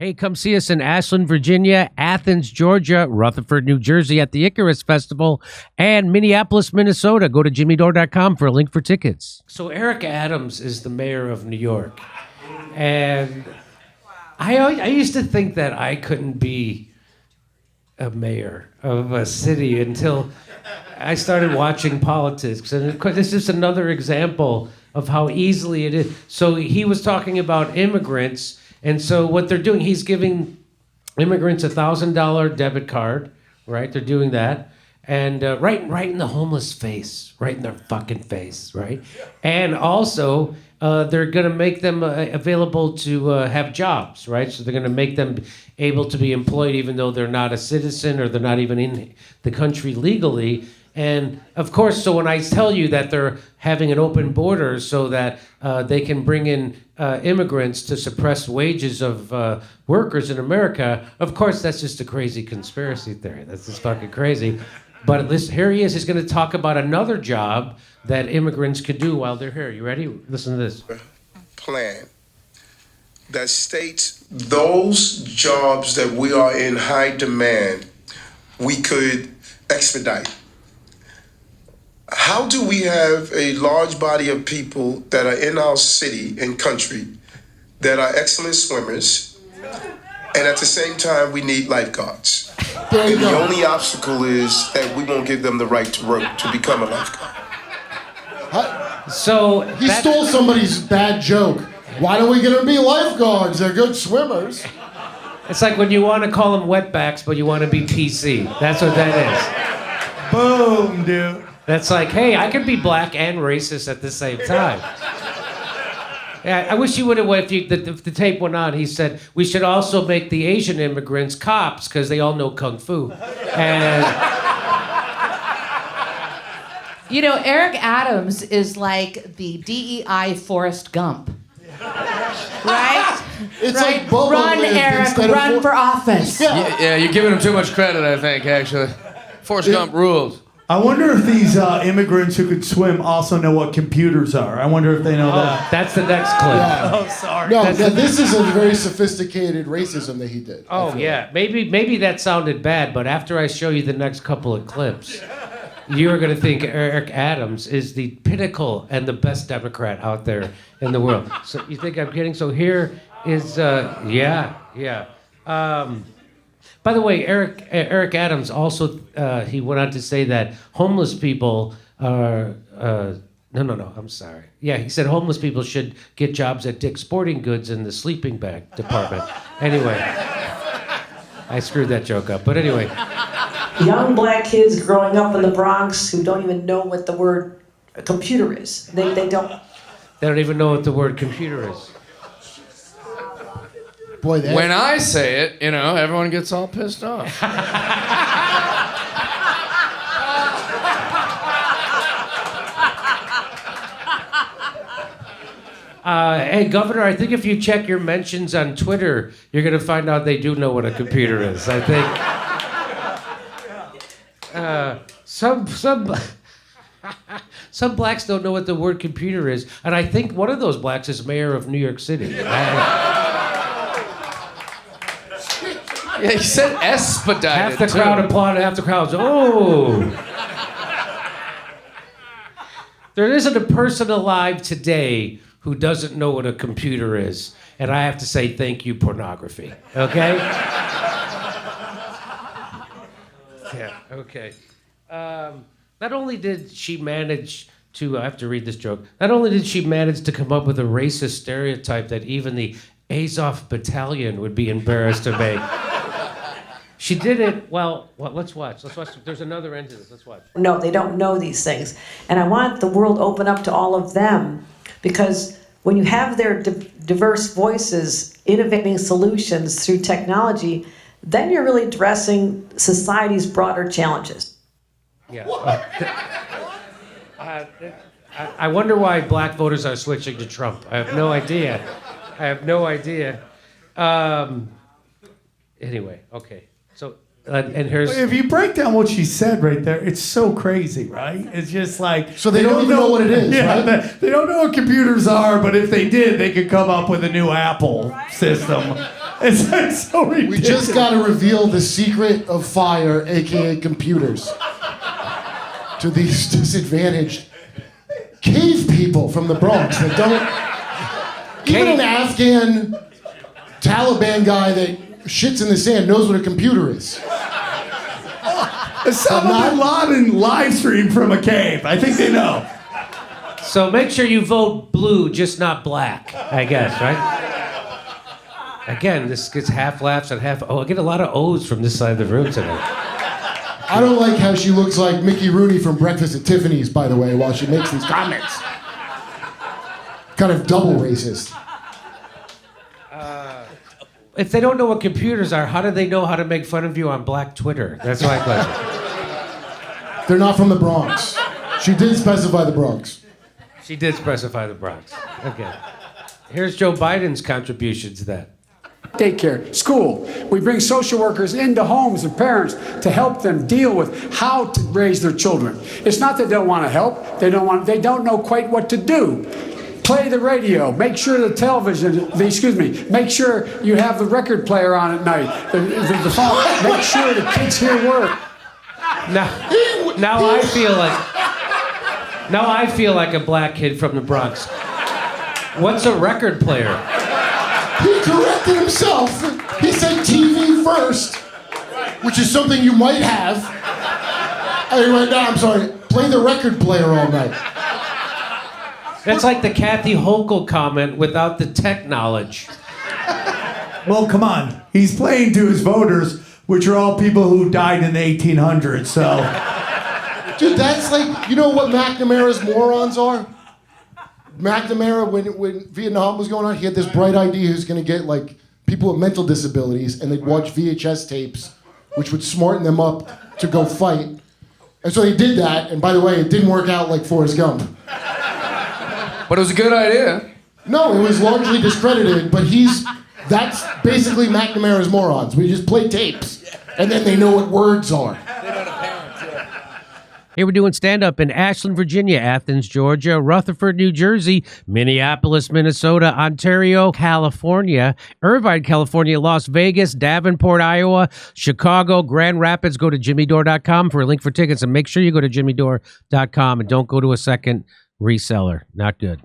Hey, come see us in Ashland, Virginia, Athens, Georgia, Rutherford, New Jersey at the Icarus Festival, and Minneapolis, Minnesota. Go to jimmydore.com for a link for tickets. So Eric Adams is the mayor of New York. And I used to think that I couldn't be a mayor of a city until I started watching politics. And of course, this is another example of how easily it is. So he was talking about immigrants. And so what they're doing, he's giving immigrants a $1,000 debit card, right? They're doing that. And right in the homeless face, right in their fucking face, right? And also, they're going to make them available to have jobs, right? So they're going to make them able to be employed even though they're not a citizen or they're not even in the country legally. And of course, so when I tell you that they're having an open border so that they can bring in immigrants to suppress wages of workers in America, of course, that's just a crazy conspiracy theory. That's just fucking crazy. But listen, here he is. He's going to talk about another job that immigrants could do while they're here. You ready? Listen to this. Plan that states those jobs that we are in high demand, we could expedite. How do we have a large body of people that are in our city and country that are excellent swimmers, and at the same time we need lifeguards? And the only obstacle is that we won't give them the right to work to become a lifeguard. So he stole somebody's bad joke. Why don't we get them to be lifeguards? They're good swimmers. It's like when you want to call them wetbacks, but you want to be PC. That's what that is. Boom, dude. That's like, hey, I can be black and racist at the same time. Yeah, I wish you would have, if the tape went on, he said, we should also make the Asian immigrants cops because they all know Kung Fu. And you know, Eric Adams is like the DEI Forrest Gump. Right? It's right? like Bubba Run, lived Eric, instead of run for office. Yeah, you're giving him too much credit, I think, actually. Forrest Gump rules. I wonder if these immigrants who could swim also know what computers are. I wonder if they know that. That's the next clip. Yeah. Oh, sorry. No, this is a very sophisticated racism that he did. Oh, yeah. Maybe that sounded bad, but after I show you the next couple of clips, you're going to think Eric Adams is the pinnacle and the best Democrat out there in the world. So you think I'm kidding? So here is, yeah. By the way, Eric Adams also, he went on to say that homeless people are, no, I'm sorry. Yeah, he said homeless people should get jobs at Dick's Sporting Goods in the sleeping bag department. Anyway, I screwed that joke up, but anyway. Young black kids growing up in the Bronx who don't even know what the word computer is. They don't. They don't even know what the word computer is. Boy, When I say it, everyone gets all pissed off. Hey, Governor, I think if you check your mentions on Twitter, you're going to find out they do know what a computer is. I think some blacks don't know what the word computer is, and I think one of those blacks is mayor of New York City. Yeah, he said expedited. Half the crowd applauded, half the crowd's, oh. There isn't a person alive today who doesn't know what a computer is. And I have to say, thank you, pornography. Okay? Yeah, okay. Not only did she manage to, I have to read this joke, not only did she manage to come up with a racist stereotype that even the Azov Battalion would be embarrassed to make. She did it, well, let's watch. There's another end to this. Let's watch. No, they don't know these things. And I want the world open up to all of them, because when you have their diverse voices innovating solutions through technology, then you're really addressing society's broader challenges. Yeah. I wonder why black voters are switching to Trump. I have no idea. Anyway, okay. So And here's If you break down what she said right there, it's so crazy, right? It's just like So they don't even know what it is, yeah, right? They don't know what computers are, but if they did, they could come up with a new Apple system. It's so ridiculous. We just got to reveal the secret of fire, aka computers, to these disadvantaged cave people from the Bronx that don't. Even an Afghan Taliban guy that shits in the sand knows what a computer is. Osama bin Laden live stream from a cave. I think they know. So make sure you vote blue, just not black, I guess, right? Again, this gets half laughs and half. Oh, I get a lot of O's from this side of the room tonight. I don't like how she looks like Mickey Rooney from Breakfast at Tiffany's, by the way, while she makes these comments. Kind of double racist. If they don't know what computers are, how do they know how to make fun of you on Black Twitter? That's my question. They're not from the Bronx. She did specify the Bronx. She did specify the Bronx. Okay. Here's Joe Biden's contribution to that. Daycare, school. We bring social workers into homes of parents to help them deal with how to raise their children. It's not that they don't want to help. They don't know quite what to do. Play the radio. Make sure the television. Make sure you have the record player on at night. The phone. Make sure the kids hear word. Now I feel like a black kid from the Bronx. What's a record player? He corrected himself. He said TV first, which is something you might have. Anyway, no, I'm sorry. Play the record player all night. That's like the Kathy Hochul comment without the tech knowledge. Well, come on. He's playing to his voters, which are all people who died in the 1800s, so... Dude, that's like, you know what McNamara's morons are? McNamara, when Vietnam was going on, he had this bright idea he was going to get like people with mental disabilities and they'd watch VHS tapes, which would smarten them up to go fight. And so they did that, and by the way, it didn't work out like Forrest Gump. But it was a good idea. No, it was largely discredited, but that's basically McNamara's morons. We just play tapes, and then they know what words are. Here we're doing stand-up in Ashland, Virginia, Athens, Georgia, Rutherford, New Jersey, Minneapolis, Minnesota, Ontario, California, Irvine, California, Las Vegas, Davenport, Iowa, Chicago, Grand Rapids. Go to jimmydore.com for a link for tickets, and make sure you go to jimmydore.com and don't go to a second reseller. Not good.